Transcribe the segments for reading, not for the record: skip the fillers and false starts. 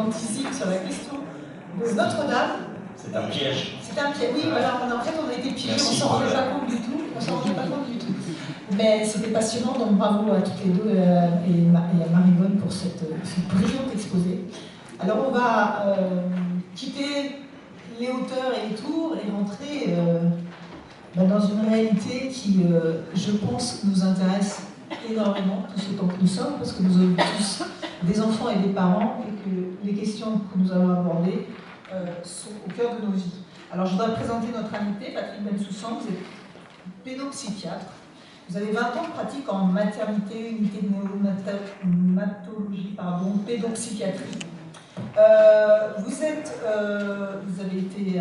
anticipe sur la question de Notre-Dame. C'est un piège. C'est un piège, oui, voilà, en fait on a été piégés, on s'en rendait pas compte du tout, Mais c'était passionnant, donc bravo à toutes les deux et à Marie-Bonne pour ce brillant exposé. Alors on va quitter les hauteurs et les tours et rentrer dans une réalité qui, je pense, nous intéresse énormément, tous autant que nous sommes, parce que nous avons tous des enfants et des parents, et que les questions que nous allons aborder sont au cœur de nos vies. Alors je voudrais présenter notre invité, Patrick Bensoussan. Vous êtes pédopsychiatre. Vous avez 20 ans de pratique en maternité, unité de néonatologie, pédopsychiatrie. Vous avez été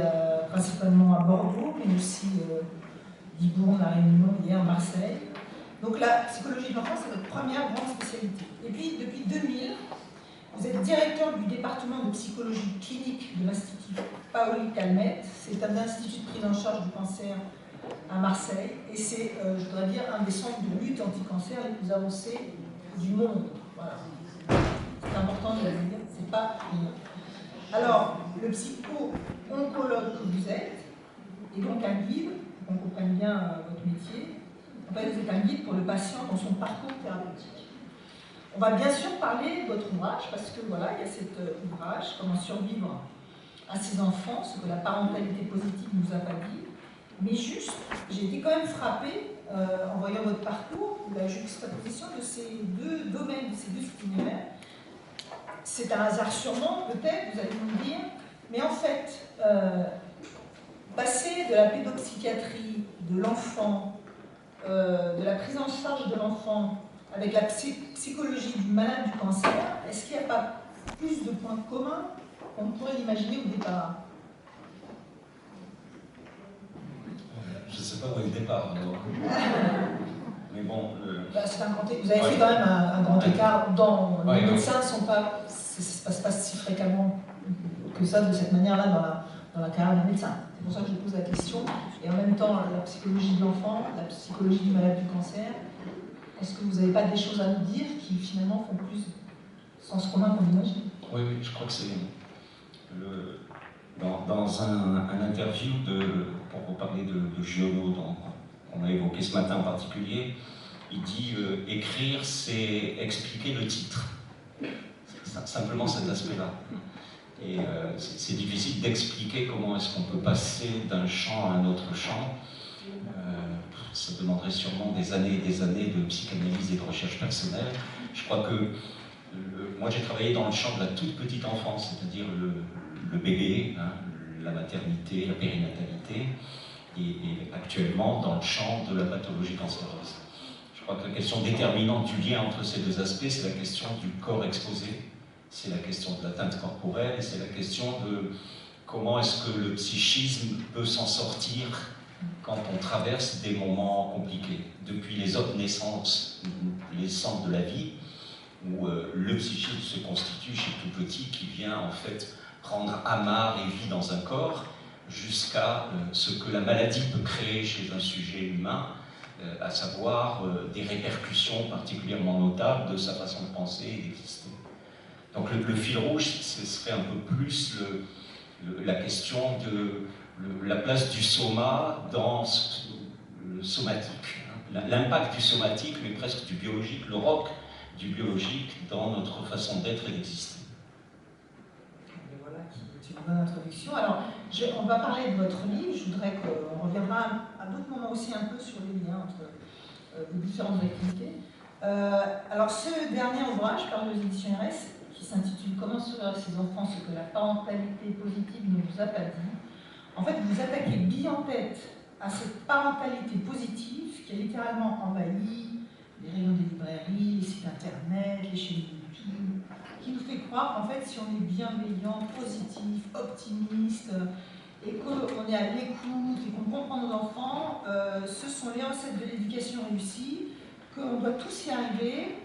principalement à Bordeaux, mais aussi Libourne, La Réunion, hier, Marseille. Donc la psychologie de l'enfant, c'est votre première grande spécialité. Et puis, depuis 2000, vous êtes directeur du département de psychologie clinique de l'Institut Paoli Calmette. C'est un institut de prise en charge du cancer à Marseille. Et c'est, je voudrais dire, un des centres de lutte anti-cancer les plus avancés du monde. Voilà. C'est important de le dire, c'est pas rien. Alors, le psycho-oncologue que vous êtes est donc un guide, pour qu'on comprenne bien votre métier. En fait, vous êtes un guide pour le patient dans son parcours thérapeutique. On va bien sûr parler de votre ouvrage, parce que voilà, il y a cet ouvrage, Comment survivre à ses enfants, ce que la parentalité positive ne nous a pas dit. Mais juste, j'ai été quand même frappée, en voyant votre parcours, la juxtaposition de ces deux domaines, de ces deux itinéraires. C'est un hasard sûrement, peut-être, vous allez me dire, mais en fait, passer de la pédopsychiatrie, de l'enfant, de la prise en charge de l'enfant, avec la psychologie du malade du cancer, est-ce qu'il n'y a pas plus de points communs qu'on pourrait l'imaginer au départ? Je ne sais pas où est le départ, alors. Mais bon... c'est un grand écart. Vous avez fait quand même un grand écart. Les médecins ne sont pas... Ça ne se passe pas si fréquemment que ça, de cette manière-là, dans la carrière d'un médecin. C'est pour ça que je pose la question. Et en même temps, la psychologie de l'enfant, la psychologie du malade du cancer, est-ce que vous n'avez pas des choses à nous dire qui finalement font plus sens commun qu'on imagine? Oui, je crois que c'est dans un interview pour vous parler de Giono, qu'on a évoqué ce matin en particulier, il dit écrire, c'est expliquer le titre. Simplement cet aspect-là. Et c'est difficile d'expliquer comment est-ce qu'on peut passer d'un champ à un autre champ. Ça demanderait sûrement des années et des années de psychanalyse et de recherche personnelle. Je crois que moi j'ai travaillé dans le champ de la toute petite enfance, c'est-à-dire le bébé, hein, la maternité, la périnatalité, et actuellement dans le champ de la pathologie cancéreuse. Je crois que la question déterminante du lien entre ces deux aspects, c'est la question du corps exposé, c'est la question de l'atteinte corporelle, et c'est la question de comment est-ce que le psychisme peut s'en sortir quand on traverse des moments compliqués. Depuis les autres naissances, les centres de la vie, où le psychisme se constitue chez tout petit, qui vient en fait prendre amarre et vie dans un corps, jusqu'à ce que la maladie peut créer chez un sujet humain, à savoir des répercussions particulièrement notables de sa façon de penser et d'exister. Donc le fil rouge, ce serait un peu plus la question de la place du soma dans le somatique. L'impact du somatique, mais presque du biologique, le roc du biologique dans notre façon d'être et d'exister. Voilà qui est une bonne introduction. Alors, on va parler de votre livre. Je voudrais qu'on reviendra à d'autres moments aussi un peu sur les liens entre les différentes activités. Alors, ce dernier ouvrage, par les éditions RS, qui s'intitule « Comment sauver à ses enfants ce que la parentalité positive ne vous a pas dit », en fait, vous attaquez bille en tête à cette parentalité positive qui a littéralement envahi les rayons des librairies, les sites internet, les chaînes YouTube, qui nous fait croire qu'en fait, si on est bienveillant, positif, optimiste, et qu'on est à l'écoute et qu'on comprend nos enfants, ce sont les recettes de l'éducation réussie, qu'on doit tous y arriver.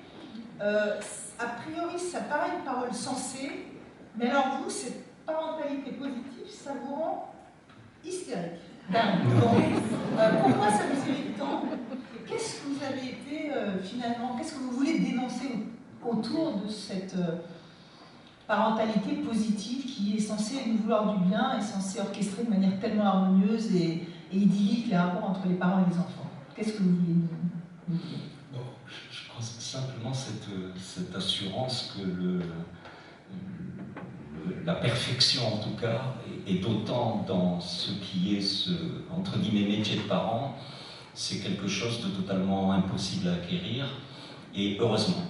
A priori, ça paraît une parole sensée, mais alors vous, cette parentalité positive, ça vous rend hystérique. Pourquoi ça vous irrite tant? Qu'est-ce que vous avez été finalement, qu'est-ce que vous voulez dénoncer autour de cette parentalité positive qui est censée nous vouloir du bien, est censée orchestrer de manière tellement harmonieuse et idyllique les rapports entre les parents et les enfants. Qu'est-ce que vous voulez nous dire? Bon, je crois simplement cette assurance que la perfection, en tout cas, et d'autant dans ce qui est ce, entre guillemets, métier de parent, c'est quelque chose de totalement impossible à acquérir, et heureusement.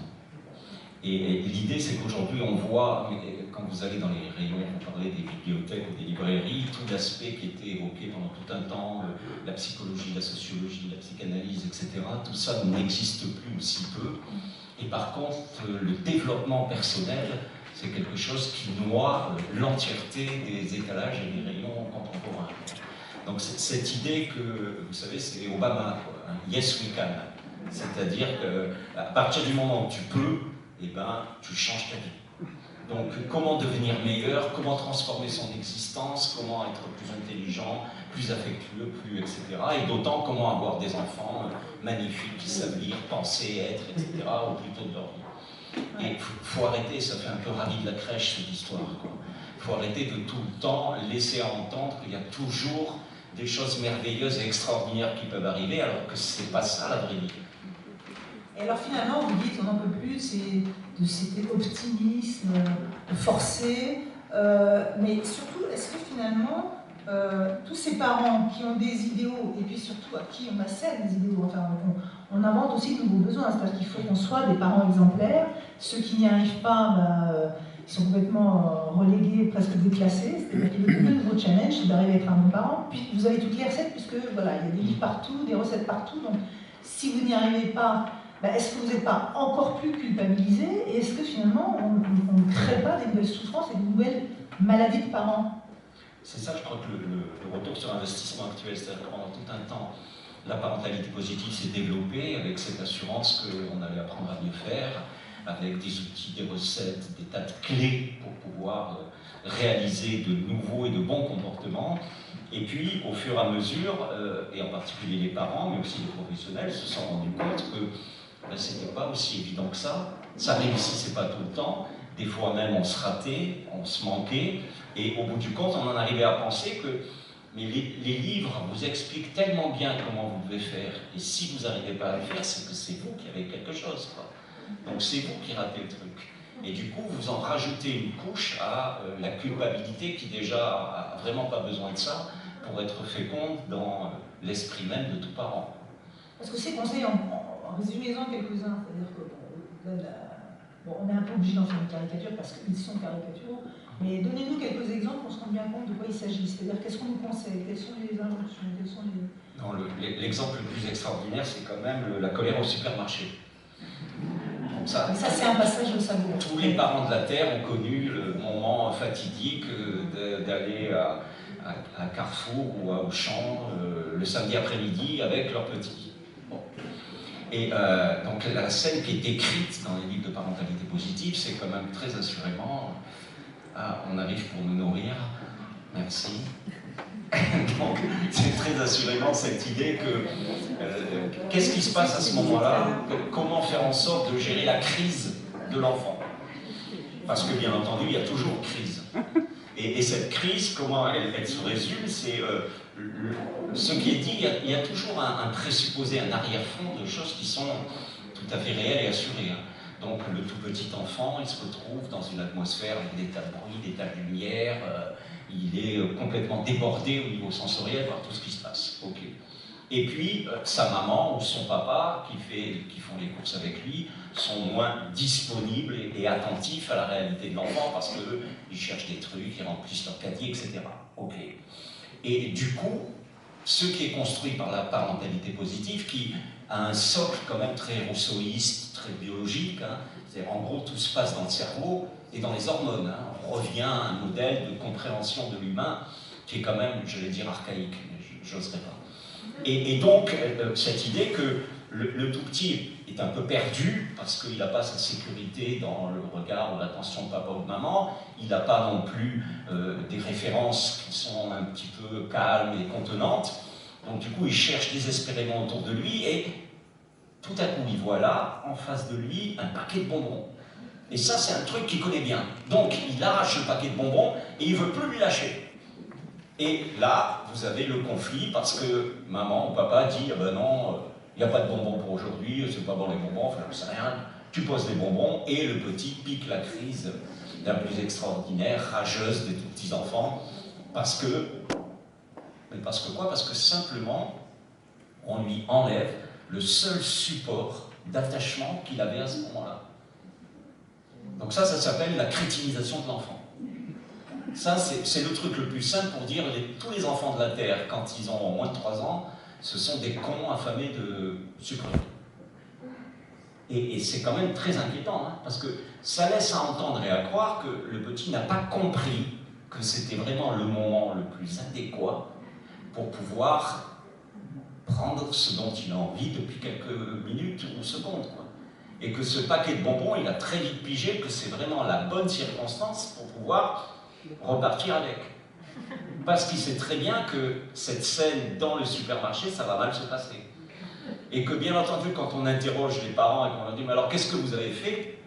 Et l'idée, c'est qu'aujourd'hui, on voit, quand vous allez dans les rayons, vous parlez des bibliothèques ou des librairies, tout l'aspect qui était évoqué pendant tout un temps, la psychologie, la sociologie, la psychanalyse, etc., tout ça n'existe plus ou si peu. Et par contre, le développement personnel, c'est quelque chose qui noie l'entièreté des étalages et des rayons contemporains. Donc cette idée que, vous savez, c'est Obama, quoi, hein, yes we can. C'est-à-dire qu'à partir du moment où tu peux, eh ben, tu changes ta vie. Donc comment devenir meilleur, comment transformer son existence, comment être plus intelligent, plus affectueux, plus etc. Et d'autant comment avoir des enfants magnifiques qui savent lire, penser, être, etc. au plus tôt de leur vie. Et il faut arrêter, ça fait un peu ravi de la crèche cette histoire. Il faut arrêter de tout le temps laisser entendre qu'il y a toujours des choses merveilleuses et extraordinaires qui peuvent arriver, alors que c'est pas ça la vraie vie. Et alors finalement, vous dites, on n'en peut plus de cet optimisme forcé, mais surtout, est-ce que finalement, tous ces parents qui ont des idéaux, et puis surtout à qui on assène des idéaux, enfin, on invente aussi de nouveaux besoins, c'est-à-dire qu'il faut qu'on soit des parents exemplaires, ceux qui n'y arrivent pas, ils sont complètement relégués, presque déclassés, c'est-à-dire qu'il y a de nouveaux challenges, c'est d'arriver à être un bon parent, puis vous avez toutes les recettes, puisque voilà, il y a des livres partout, des recettes partout, donc si vous n'y arrivez pas, est-ce que vous n'êtes pas encore plus culpabilisé et est-ce que finalement on ne crée pas des nouvelles souffrances et des nouvelles maladies de parents? C'est ça, je crois que le retour sur investissement actuel, c'est-à-dire que pendant tout un temps, la parentalité positive s'est développée avec cette assurance qu'on allait apprendre à mieux faire, avec des outils, des recettes, des tas de clés pour pouvoir réaliser de nouveaux et de bons comportements. Et puis, au fur et à mesure, et en particulier les parents, mais aussi les professionnels, se sont rendus compte que c'était pas aussi évident que ça. Ça réussissait pas tout le temps. Des fois même, on se ratait, on se manquait. Et au bout du compte, on en arrivait à penser que mais les livres vous expliquent tellement bien comment vous devez faire. Et si vous n'arrivez pas à le faire, c'est que c'est vous qui avez quelque chose, quoi. Donc c'est vous qui ratez le truc. Et du coup, vous en rajoutez une couche à la culpabilité qui déjà a vraiment pas besoin de ça pour être féconde dans l'esprit même de tout parent. Parce que ces conseils, résumez-en quelques-uns. C'est-à-dire que on est un peu obligé d'en faire une caricature parce qu'ils sont caricaturaux, mais donnez-nous quelques exemples pour se rendre bien compte de quoi il s'agit. C'est-à-dire qu'est-ce qu'on nous conseille, quelles sont les injonctions, quels sont les... Non, l'exemple le plus extraordinaire, c'est quand même la colère au supermarché. Ça c'est un passage au savoir. Tous les parents de la Terre ont connu le moment fatidique d'aller à Carrefour ou à Auchan le samedi après-midi avec leurs petits. Bon. Et donc la scène qui est décrite dans les livres de parentalité positive, c'est quand même très assurément on arrive pour nous nourrir, merci. Donc c'est très assurément cette idée que qu'est-ce qui se passe à ce moment-là, comment faire en sorte de gérer la crise de l'enfant, parce que bien entendu il y a toujours crise, et cette crise, comment elle se résume, c'est ce qui est dit, il y a toujours un présupposé, un arrière-fond de choses qui sont tout à fait réelles et assurées. Donc le tout petit enfant, il se retrouve dans une atmosphère avec des tas de bruit, des tas de lumière, il est complètement débordé au niveau sensoriel par tout ce qui se passe. Okay. Et puis sa maman ou son papa qui font les courses avec lui sont moins disponibles et attentifs à la réalité de l'enfant parce qu'ils cherchent des trucs, ils remplissent leur caddie, etc. Okay. Et du coup, ce qui est construit par la parentalité positive, qui a un socle quand même très rousseauiste, très biologique, c'est en gros tout se passe dans le cerveau et dans les hormones. On revient à un modèle de compréhension de l'humain qui est quand même, je vais dire, archaïque, mais j'oserais pas. Et donc, cette idée que le tout petit est un peu perdu parce qu'il n'a pas sa sécurité dans le regard ou l'attention de papa ou de maman, il n'a pas non plus des références qui sont un petit peu calmes et contenantes, donc du coup il cherche désespérément autour de lui et tout à coup il voit là, en face de lui, un paquet de bonbons. Et ça, c'est un truc qu'il connaît bien. Donc, il arrache le paquet de bonbons et il ne veut plus lui lâcher. Et là, vous avez le conflit parce que maman ou papa dit « Ah ben non, il n'y a pas de bonbons pour aujourd'hui, c'est pas bon les bonbons, enfin, je sais rien. » Tu poses les bonbons et le petit pique la crise la plus extraordinaire, rageuse des tout petits enfants. Parce que... Mais parce que quoi? Parce que simplement, on lui enlève le seul support d'attachement qu'il avait à ce moment-là. Donc ça s'appelle la crétinisation de l'enfant. Ça, c'est le truc le plus simple pour dire tous les enfants de la Terre, quand ils ont moins de 3 ans, ce sont des cons affamés de sucreries. Et c'est quand même très inquiétant, hein, parce que ça laisse à entendre et à croire que le petit n'a pas compris que c'était vraiment le moment le plus adéquat pour pouvoir prendre ce dont il a envie depuis quelques minutes ou secondes, quoi. Et que ce paquet de bonbons, il a très vite pigé que c'est vraiment la bonne circonstance pour pouvoir repartir avec. Parce qu'il sait très bien que cette scène dans le supermarché, ça va mal se passer. Et que bien entendu, quand on interroge les parents et qu'on leur dit « Mais alors, qu'est-ce que vous avez fait ?»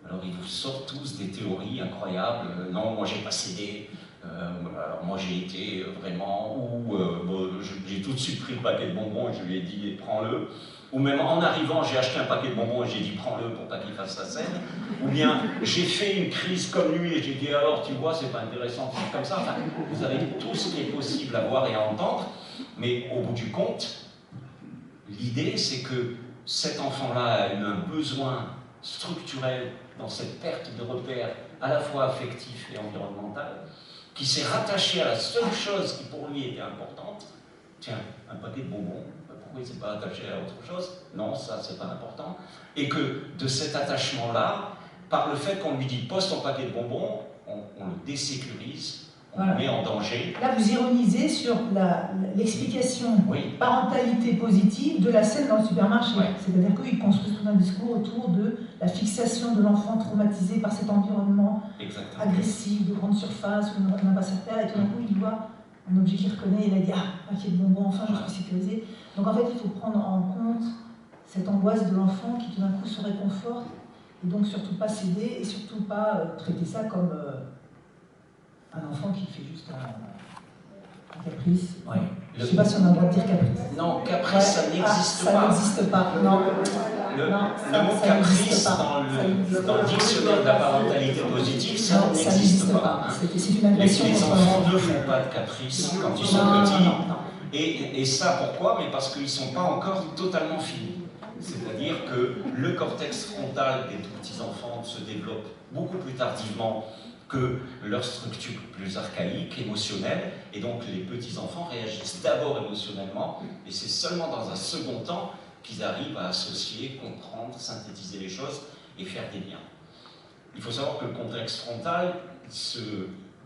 Alors ils vous sortent tous des théories incroyables. « Non, moi j'ai pas cédé. Alors moi j'ai été vraiment... » Ou bon, j'ai tout de suite pris le paquet de bonbons et je lui ai dit « Prends-le. » Ou même en arrivant, j'ai acheté un paquet de bonbons et j'ai dit « Prends-le pour pas qu'il fasse sa scène. » Ou bien j'ai fait une crise comme lui et j'ai dit « Alors tu vois, c'est pas intéressant, c'est comme ça. » Enfin, vous avez tout ce qui est possible à voir et à entendre, mais au bout du compte, l'idée, c'est que cet enfant-là a eu un besoin structurel dans cette perte de repère, à la fois affectif et environnemental, qui s'est rattaché à la seule chose qui pour lui était importante. Tiens, un paquet de bonbons, pourquoi il ne s'est pas attaché à autre chose? Non, ça, c'est pas important. Et que de cet attachement-là, par le fait qu'on lui dit « pose ton paquet de bonbons », on le désécurise. On met en danger. Là, vous ironisez sur l'explication parentalité positive de la scène dans le supermarché. Oui. C'est-à-dire qu'ils construisent tout un discours autour de la fixation de l'enfant traumatisé par cet environnement agressif, de grande surface, où on n'a pas sa terre, et tout d'un coup, il voit un objet qu'il reconnaît, et il a dit « Ah, paquet de bonbons, enfin, je suis sécurisé. » Donc en fait, il faut prendre en compte cette angoisse de l'enfant qui tout d'un coup se réconforte, et donc surtout pas céder, et surtout pas traiter ça comme... un enfant qui fait juste un caprice. Oui. Je ne sais pas si on a le droit de dire caprice. Non, caprice, ça n'existe pas. Ça n'existe pas, non. Le mot caprice dans le dictionnaire de la parentalité positive, ça n'existe pas. C'est une agression. Les enfants ne font pas de caprice quand ils sont petits. Et ça, pourquoi? Mais parce qu'ils ne sont pas encore totalement finis. C'est-à-dire que le cortex frontal des tout petits enfants se développe beaucoup plus tardivement que leur structure plus archaïque, émotionnelle, et donc les petits-enfants réagissent d'abord émotionnellement, et c'est seulement dans un second temps qu'ils arrivent à associer, comprendre, synthétiser les choses et faire des liens. Il faut savoir que le cortex frontal se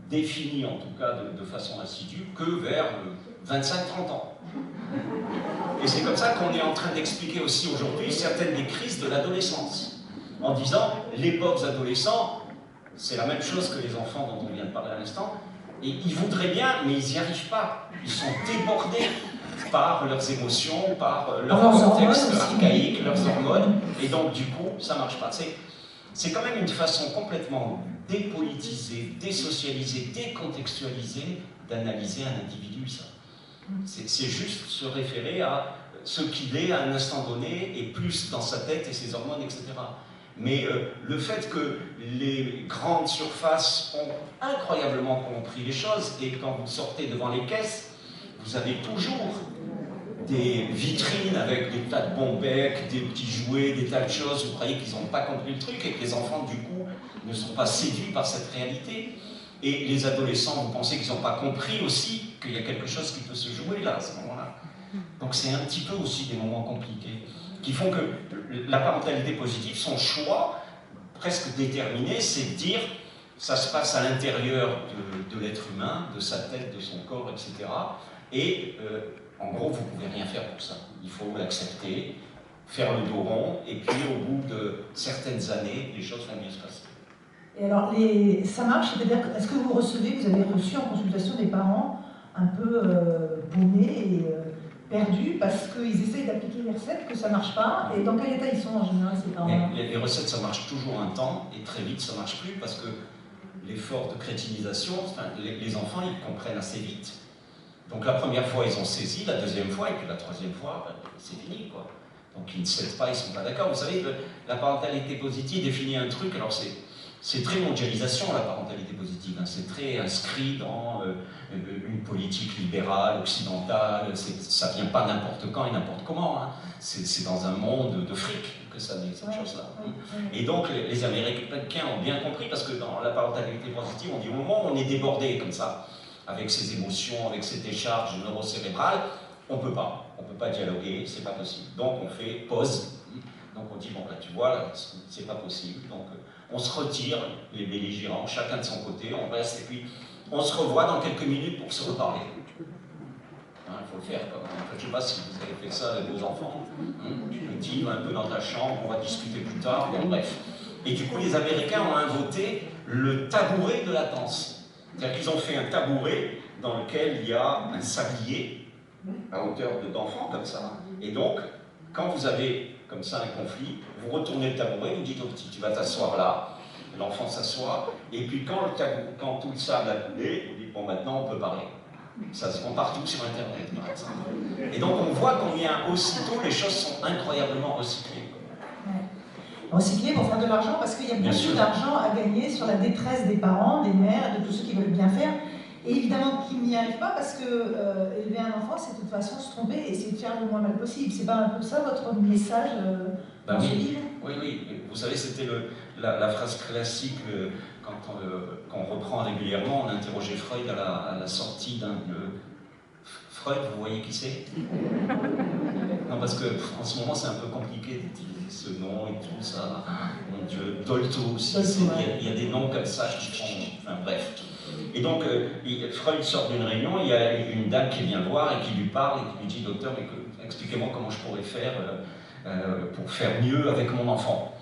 définit, en tout cas de façon assidue, que vers 25-30 ans. Et c'est comme ça qu'on est en train d'expliquer aussi aujourd'hui certaines des crises de l'adolescence, en disant l'époque adolescente, c'est la même chose que les enfants dont on vient de parler à l'instant, et ils voudraient bien, mais ils n'y arrivent pas. Ils sont débordés par leurs émotions, par leur contexte archaïque, leurs hormones, et donc du coup, ça ne marche pas. C'est quand même une façon complètement dépolitisée, désocialisée, décontextualisée d'analyser un individu, ça. C'est juste se référer à ce qu'il est à un instant donné, et plus dans sa tête et ses hormones, etc. Mais le fait que les grandes surfaces ont incroyablement compris les choses, et quand vous sortez devant les caisses, vous avez toujours des vitrines avec des tas de bons becs, des petits jouets, des tas de choses, vous croyez qu'ils n'ont pas compris le truc et que les enfants, du coup, ne sont pas séduits par cette réalité. Et les adolescents, vous pensez qu'ils n'ont pas compris aussi qu'il y a quelque chose qui peut se jouer là, à ce moment-là. Donc c'est un petit peu aussi des moments compliqués qui font que la parentalité positive, son choix presque déterminé, c'est de dire ça se passe à l'intérieur de l'être humain, de sa tête, de son corps, etc. Et en gros, vous ne pouvez rien faire pour ça. Il faut l'accepter, faire le dos rond, et puis au bout de certaines années, les choses vont mieux se passer. Et alors, ça marche, c'est-à-dire, est-ce que vous avez reçu en consultation des parents un peu paumés perdus parce qu'ils essayent d'appliquer les recettes, que ça ne marche pas. Et dans quel état ils sont en général, ces parents? Les recettes, ça marche toujours un temps, et très vite, ça ne marche plus, parce que l'effort de crétinisation, enfin, les enfants, ils comprennent assez vite. Donc la première fois, ils ont saisi, la deuxième fois, et puis la troisième fois, ben, c'est fini, quoi. Donc ils ne cèdent pas, ils ne sont pas d'accord. Vous savez, la parentalité positive définit un truc, alors c'est très mondialisation, la parentalité positive, hein. C'est très inscrit dans une politique libérale, occidentale, ça ne vient pas n'importe quand et n'importe comment, hein. C'est dans un monde de fric que ça naît, cette chose-là. Et donc les Américains ont bien compris, parce que dans la parentalité positive, on dit au moment où on est débordé comme ça, avec ses émotions, avec ses décharges neurocérébrales, on ne peut pas dialoguer, c'est pas possible. Donc on fait pause. Donc on dit, bon là tu vois, là, c'est pas possible. Donc on se retire, les belligérants, chacun de son côté, on reste, et puis on se revoit dans quelques minutes pour se reparler. Il faut le faire quand même. Je ne sais pas si vous avez fait ça avec vos enfants. Petit, un peu dans ta chambre, on va discuter plus tard, bon bref. Et du coup les Américains ont inventé le tabouret de latence. C'est-à-dire qu'ils ont fait un tabouret dans lequel il y a un sablier à hauteur d'enfant, comme ça. Et donc, quand vous avez comme ça un conflit, vous retournez le tabouret, vous dites au petit, tu vas t'asseoir là, l'enfant s'assoit, et puis quand tout le sable a coulé, vous dites, bon maintenant on peut parler. Ça se vend partout sur Internet, par exemple. Et donc on voit combien aussitôt les choses sont incroyablement recyclées. Recycler pour faire de l'argent, parce qu'il y a beaucoup d'argent à gagner sur la détresse des parents, des mères, de tous ceux qui veulent bien faire. Et évidemment qu'ils n'y arrivent pas, parce que élever un enfant, c'est de toute façon se tromper et essayer de faire le moins mal possible. C'est pas un peu ça votre message dans ce livre? Oui. Vous savez, c'était la phrase classique quand on reprend régulièrement. On interrogeait Freud à la sortie d'un... Freud, vous voyez qui c'est? Non, parce qu'en ce moment, c'est un peu compliqué d'utiliser ce nom et tout ça. Mon Dieu, Dolto aussi. Il y a des noms comme ça qui font... Enfin, bref. Et donc, Freud sort d'une réunion, il y a une dame qui vient le voir et qui lui parle et qui lui dit, docteur, expliquez-moi comment je pourrais faire pour faire mieux avec mon enfant.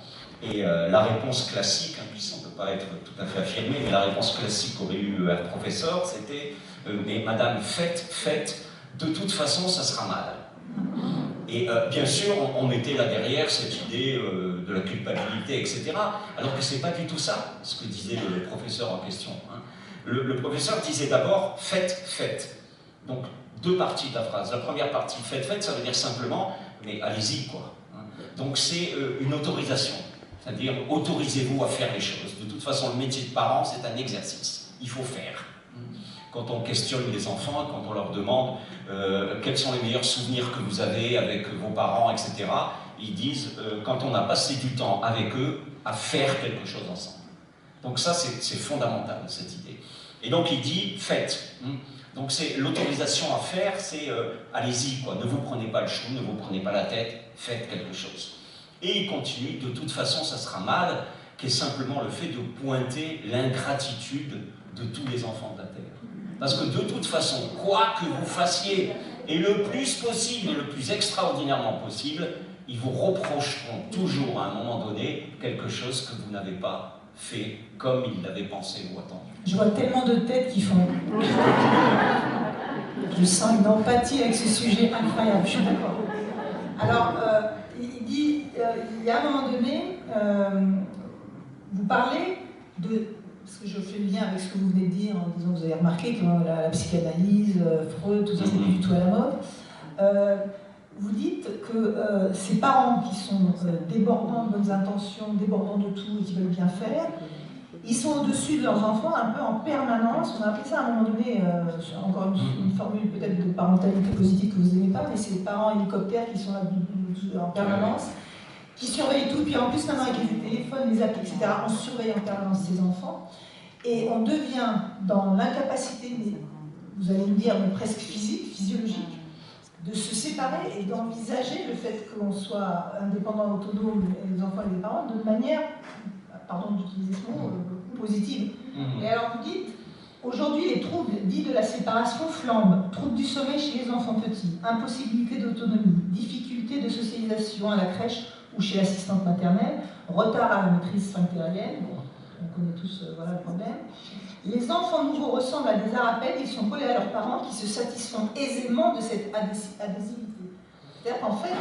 Et la réponse classique, hein, puisqu'on ne peut pas être tout à fait affirmé, mais la réponse classique qu'aurait eu un professeur, c'était mais madame, faites, de toute façon, ça sera mal. Et bien sûr, on mettait là derrière cette idée de la culpabilité, etc. Alors que c'est pas du tout ça, ce que disait le professeur en question. Hein. Le professeur disait d'abord « faites ». Donc, deux parties de la phrase. La première partie, faites, ça veut dire simplement « mais allez-y, quoi ». Donc, c'est une autorisation. C'est-à-dire, autorisez-vous à faire les choses. De toute façon, le métier de parent, c'est un exercice. Il faut faire. Quand on questionne les enfants, quand on leur demande quels sont les meilleurs souvenirs que vous avez avec vos parents, etc., ils disent, quand on a passé du temps avec eux, à faire quelque chose ensemble. Donc ça, c'est fondamental, cette idée. Et donc il dit, faites. Donc c'est l'autorisation à faire, c'est allez-y, quoi. Ne vous prenez pas le chou, ne vous prenez pas la tête, faites quelque chose. Et il continue, de toute façon, ça sera mal, qui est simplement le fait de pointer l'ingratitude de tous les enfants de la Terre. Parce que de toute façon, quoi que vous fassiez, et le plus possible, et le plus extraordinairement possible, ils vous reprocheront toujours à un moment donné quelque chose que vous n'avez pas fait comme ils l'avaient pensé ou attendu. Je vois tellement de têtes qui font... Je sens une empathie avec ce sujet incroyable, je suis d'accord. Alors, il dit, il y a un moment donné, vous parlez de... Parce que je fais le lien avec ce que vous venez de dire en disant que vous avez remarqué que la psychanalyse, Freud, tout ça, c'est plus du tout à la mode. Vous dites que ces parents qui sont débordants de bonnes intentions, débordants de tout et qui veulent bien faire, ils sont au-dessus de leurs enfants un peu en permanence. On a appelé ça à un moment donné, encore une formule peut-être de parentalité positive que vous n'aimez pas, mais c'est les parents hélicoptères qui sont là en permanence, qui surveillent tout, puis en plus maintenant avec les téléphones, les applis, etc., on surveille en permanence ces enfants, et on devient dans l'incapacité, vous allez me dire, mais presque physique, physiologique, de se séparer et d'envisager le fait qu'on soit indépendant, autonome, les enfants et les parents, de manière, pardon d'utiliser ce mot, positive. Et alors vous dites, aujourd'hui les troubles dits de la séparation flambent, troubles du sommeil chez les enfants petits, impossibilité d'autonomie, difficulté de socialisation à la crèche ou chez l'assistante maternelle, retard à la maîtrise sphinctérienne. on connaît tous voilà, le problème. Les enfants nouveaux ressemblent à des arapètes, ils sont collés à leurs parents qui se satisfont aisément de cette adhésivité. C'est-à-dire qu'en fait,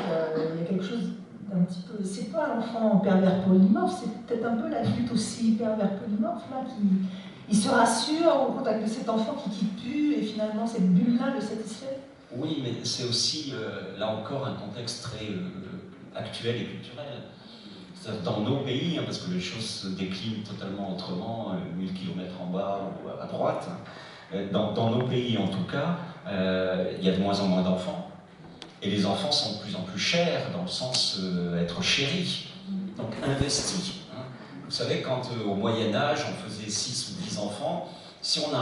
il y a quelque chose d'un petit peu... C'est pas l'enfant pervers polymorphe, c'est peut-être un peu l'adulte aussi pervers polymorphe, là, qui il se rassure au contact de cet enfant qui pue, et finalement cette bulle-là le satisfait. Oui, mais c'est aussi, là encore, un contexte très actuel et culturel. Dans nos pays, hein, parce que les choses se déclinent totalement autrement, 1000 km en bas ou à droite, dans nos pays en tout cas, il y a de moins en moins d'enfants. Et les enfants sont de plus en plus chers, dans le sens être chéris, donc investis. Hein. Vous savez, quand au Moyen-Âge, on faisait 6 ou 10 enfants, si on a